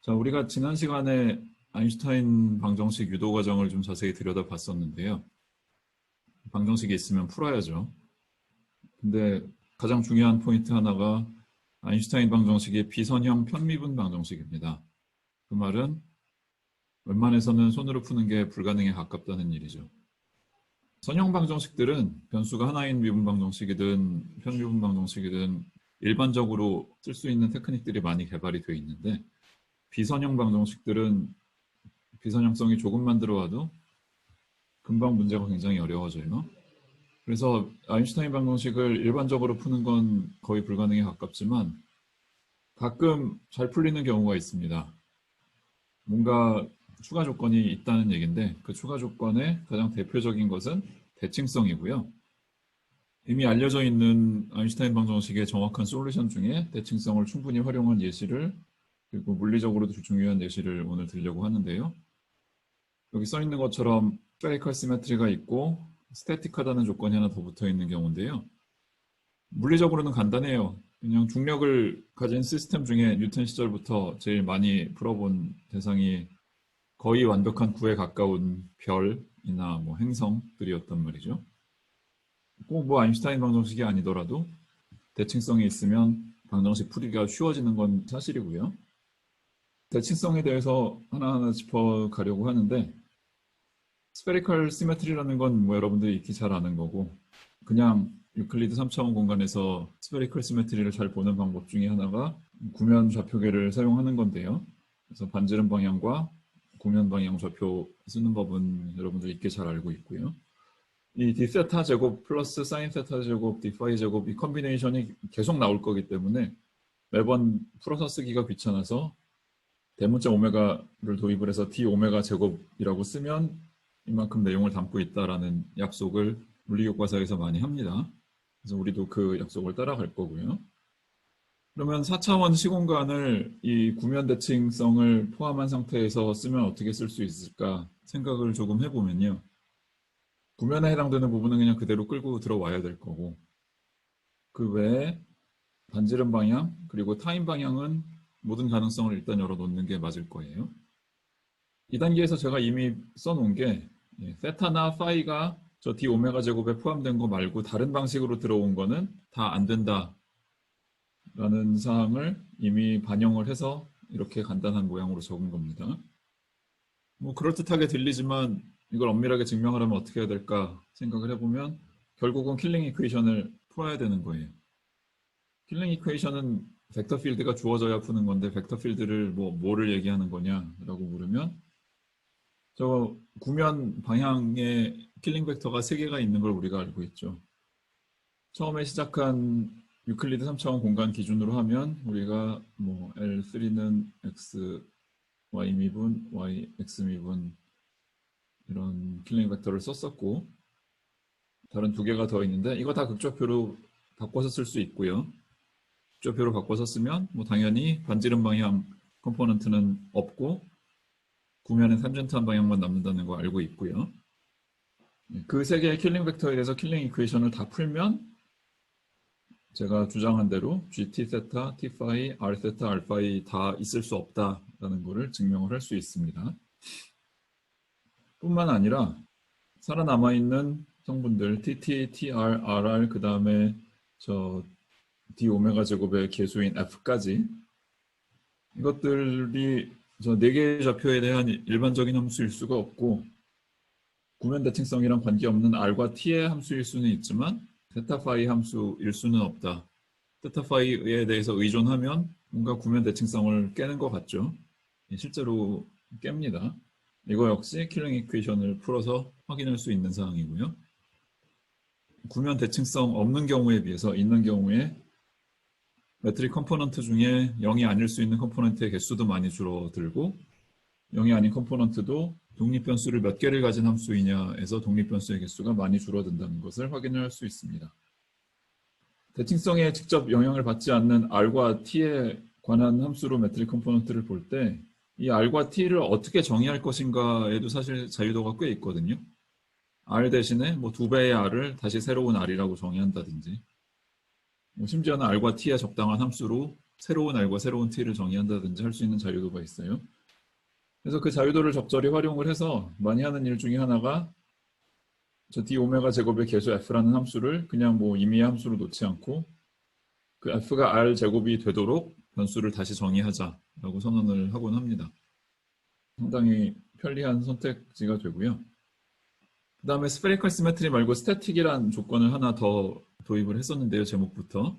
자, 우리가 지난 시간에 아인슈타인 방정식 유도 과정을 좀 자세히 들여다봤었는데요. 방정식이 있으면 풀어야죠. 근데 가장 중요한 포인트 하나가 아인슈타인 방정식이 비선형 편미분 방정식입니다. 그 말은 웬만해서는 손으로 푸는 게 불가능에 가깝다는 일이죠. 선형 방정식들은 변수가 하나인 미분 방정식이든 편미분 방정식이든 일반적으로 쓸 수 있는 테크닉들이 많이 개발이 되어 있는데 비선형 방정식들은 비선형성이 조금만 들어와도 금방 문제가 굉장히 어려워져요. 그래서 아인슈타인 방정식을 일반적으로 푸는 건 거의 불가능에 가깝지만 가끔 잘 풀리는 경우가 있습니다. 뭔가 추가 조건이 있다는 얘기인데 그 추가 조건의 가장 대표적인 것은 대칭성이고요. 이미 알려져 있는 아인슈타인 방정식의 정확한 솔루션 중에 대칭성을 충분히 활용한 예시를 그리고 물리적으로도 중요한 예시를 오늘 들려고 하는데요. 여기 써 있는 것처럼 스페리컬 시메트리가 있고 스태틱하다는 조건이 하나 더 붙어 있는 경우인데요. 물리적으로는 간단해요. 그냥 중력을 가진 시스템 중에 뉴턴 시절부터 제일 많이 풀어본 대상이 거의 완벽한 구에 가까운 별이나 뭐 행성들이었단 말이죠. 꼭 뭐 아인슈타인 방정식이 아니더라도 대칭성이 있으면 방정식 풀이가 쉬워지는 건 사실이고요. 대칭성에 대해서 하나하나 짚어가려고 하는데 스페리컬 시메트리라는 건 뭐 여러분들이 익히 잘 아는 거고 그냥 유클리드 3차원 공간에서 스페리컬 시메트리를 잘 보는 방법 중에 하나가 구면 좌표계를 사용하는 건데요. 그래서 반지름 방향과 구면 방향 좌표 쓰는 법은 여러분들 익히 잘 알고 있고요. 이 dθ 제곱 플러스 sin θ 제곱 dφ 제곱 이 컨비네이션이 계속 나올 거기 때문에 매번 풀어서 쓰기가 귀찮아서 대문자 오메가를 도입을 해서 d 오메가 제곱이라고 쓰면 이만큼 내용을 담고 있다라는 약속을 물리교과서에서 많이 합니다. 그래서 우리도 그 약속을 따라갈 거고요. 그러면 4차원 시공간을 이 구면 대칭성을 포함한 상태에서 쓰면 어떻게 쓸 수 있을까 생각을 조금 해보면요. 구면에 해당되는 부분은 그냥 그대로 끌고 들어와야 될 거고 그 외에 반지름 방향 그리고 타임 방향은 모든 가능성을 일단 열어놓는 게 맞을 거예요. 이 단계에서 제가 이미 써놓은 게 세타나 파이가 저 d 오메가 제곱에 포함된 거 말고 다른 방식으로 들어온 거는 다 안 된다 라는 사항을 이미 반영을 해서 이렇게 간단한 모양으로 적은 겁니다. 뭐 그럴듯하게 들리지만 이걸 엄밀하게 증명하려면 어떻게 해야 될까 생각을 해보면 결국은 킬링 이퀘이션을 풀어야 되는 거예요. 킬링 이퀘이션은 벡터 필드가 주어져야 푸는 건데 벡터 필드를 뭐를 얘기하는 거냐라고 물으면 저 구면 방향에 킬링 벡터가 3개가 있는 걸 우리가 알고 있죠. 처음에 시작한 유클리드 3차원 공간 기준으로 하면 우리가 뭐 L3는 X, Y 미분, Y, X 미분 이런 킬링 벡터를 썼었고 다른 2개가 더 있는데 이거 다 극좌표로 바꿔서 쓸 수 있고요. 극좌표로 바꿔서 쓰면 뭐 당연히 반지름 방향 컴포넌트는 없고 구면은 탄젠트한 방향만 남는다는 거 알고 있고요. 그 3개의 킬링 벡터에 대해서 킬링 이퀘이션을 다 풀면 제가 주장한 대로 GT 세타, T 파이, R 세타, R 파이 다 있을 수 없다라는 것을 증명을 할 수 있습니다. 뿐만 아니라 살아남아 있는 성분들 TT, TR, RR 그 다음에 저 D 오메가 제곱의 개수인 F까지 이것들이 저 4개의 좌표에 대한 일반적인 함수일 수가 없고 구면 대칭성이랑 관계없는 R과 T의 함수일 수는 있지만 세타 파이 함수일 수는 없다. 세타 파이에 대해서 의존하면 뭔가 구면 대칭성을 깨는 것 같죠. 실제로 깹니다. 이거 역시 킬링 이퀘이션을 풀어서 확인할 수 있는 사항이고요. 구면 대칭성 없는 경우에 비해서 있는 경우에 매트릭 컴포넌트 중에 0이 아닐 수 있는 컴포넌트의 개수도 많이 줄어들고 0이 아닌 컴포넌트도 독립변수를 몇 개를 가진 함수이냐에서 독립변수의 개수가 많이 줄어든다는 것을 확인할 수 있습니다. 대칭성에 직접 영향을 받지 않는 R과 T에 관한 함수로 매트릭 컴포넌트를 볼 때 이 R과 T를 어떻게 정의할 것인가에도 사실 자유도가 꽤 있거든요. R 대신에 뭐 2배의 R을 다시 새로운 R이라고 정의한다든지 심지어는 R과 T의 적당한 함수로 새로운 R과 새로운 T를 정의한다든지 할 수 있는 자유도가 있어요. 그래서 그 자유도를 적절히 활용을 해서 많이 하는 일 중에 하나가 저 d 오메가 제곱의 계수 f라는 함수를 그냥 뭐 임의의 함수로 놓지 않고 그 f가 r 제곱이 되도록 변수를 다시 정의하자라고 선언을 하곤 합니다. 상당히 편리한 선택지가 되고요. 그 다음에 스페리컬 시메트리 말고 스태틱이란 조건을 하나 더 도입을 했었는데요. 제목부터.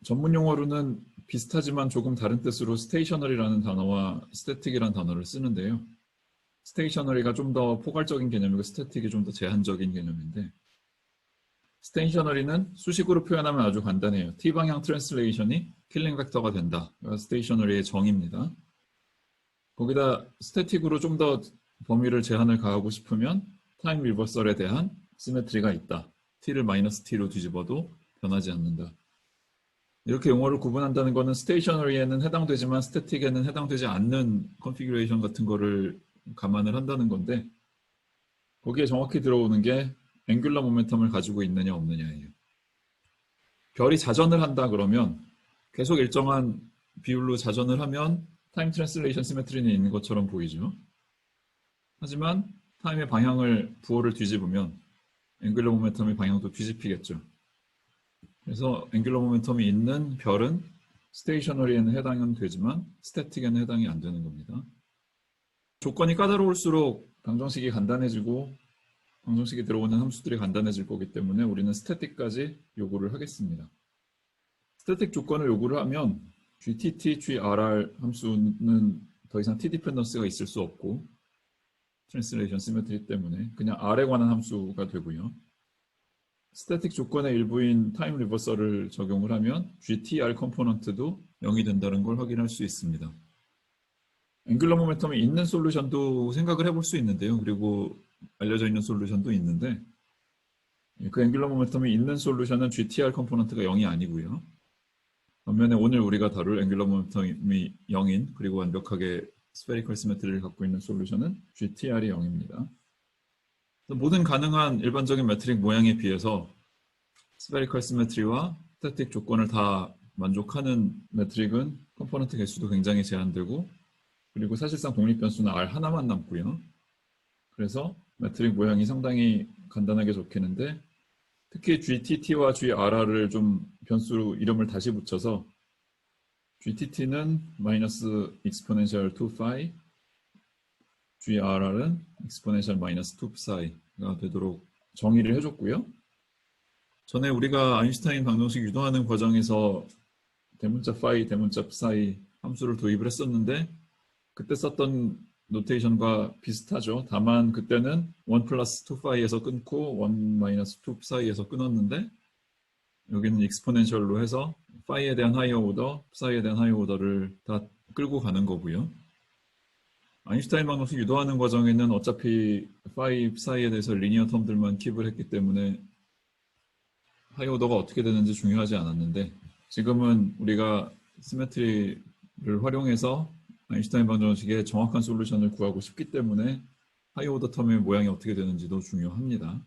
전문 용어로는 비슷하지만 조금 다른 뜻으로 스테이셔너리라는 단어와 스태틱이라는 단어를 쓰는데요. 스테이셔너리가 좀 더 포괄적인 개념이고 스태틱이 좀 더 제한적인 개념인데 스테이셔너리는 수식으로 표현하면 아주 간단해요. T방향 트랜슬레이션이 킬링 벡터가 된다. 스테이셔너리의 정의입니다. 거기다 스태틱으로 좀 더 범위를 제한을 가하고 싶으면 타임 리버설에 대한 시메트리가 있다. T를 마이너스 T로 뒤집어도 변하지 않는다. 이렇게 용어를 구분한다는 것은 스테이셔너리에는 해당되지만 스태틱에는 해당되지 않는 컨피규레이션 같은 거를 감안을 한다는 건데 거기에 정확히 들어오는 게 앵귤러 모멘텀을 가지고 있느냐 없느냐예요. 별이 자전을 한다 그러면 계속 일정한 비율로 자전을 하면 타임 트랜슬레이션 시메트리는 있는 것처럼 보이죠. 하지만 타임의 방향을 부호를 뒤집으면 앵귤러 모멘텀의 방향도 뒤집히겠죠. 그래서 앵귤러 모멘텀이 있는 별은 스테이셔너리에는 해당은 되지만 스태틱에는 해당이 안 되는 겁니다. 조건이 까다로울수록 방정식이 간단해지고 방정식이 들어오는 함수들이 간단해질 거기 때문에 우리는 스태틱까지 요구를 하겠습니다. 스태틱 조건을 요구를 하면 GTT, GRR 함수는 더 이상 T 디펜던스가 있을 수 없고 트랜슬레이션 시메트리 때문에 그냥 R에 관한 함수가 되고요. 스태틱 조건의 일부인 타임 리버설을 적용을 하면 GTR 컴포넌트도 0이 된다는 걸 확인할 수 있습니다. 앵귤러 모멘텀이 있는 솔루션도 생각을 해볼 수 있는데요. 그리고 알려져 있는 솔루션도 있는데 그 앵귤러 모멘텀이 있는 솔루션은 GTR 컴포넌트가 0이 아니고요. 반면에 오늘 우리가 다룰 앵귤러 모멘텀이 0인 그리고 완벽하게 스페리컬 시메트리를 갖고 있는 솔루션은 GTR이 0입니다. 모든 가능한 일반적인 매트릭 모양에 비해서 스페리컬 시메트리와 스태틱 조건을 다 만족하는 매트릭은 컴포넌트 개수도 굉장히 제한되고 그리고 사실상 독립변수는 R 하나만 남고요. 그래서 매트릭 모양이 상당히 간단하게 적히는데 특히 GTT와 GRR을 좀 변수로 이름을 다시 붙여서 GTT는 마이너스 익스포넨셜 2파이 GRR은 익스포넨셜 마이너스 2psi가 되도록 정의를 해줬고요. 전에 우리가 아인슈타인 방정식 유도하는 과정에서 대문자 파이, 대문자 psi 함수를 도입을 했었는데 그때 썼던 노테이션과 비슷하죠. 다만 그때는 1 플러스 2파이에서 끊고 1 마이너스 2psi에서 끊었는데 여기는 익스포넨셜로 해서 파이에 대한 하이어 오더, psi에 대한 하이어 오더를 다 끌고 가는 거고요. 아인슈타인 방정식 유도하는 과정에는 어차피 파이, psi에 대해서 리니어 텀들만 킵을 했기 때문에 하이어 오더가 어떻게 되는지 중요하지 않았는데 지금은 우리가 시메트리를 활용해서 아인슈타인 방정식의 정확한 솔루션을 구하고 싶기 때문에 하이어 오더 텀의 모양이 어떻게 되는지도 중요합니다.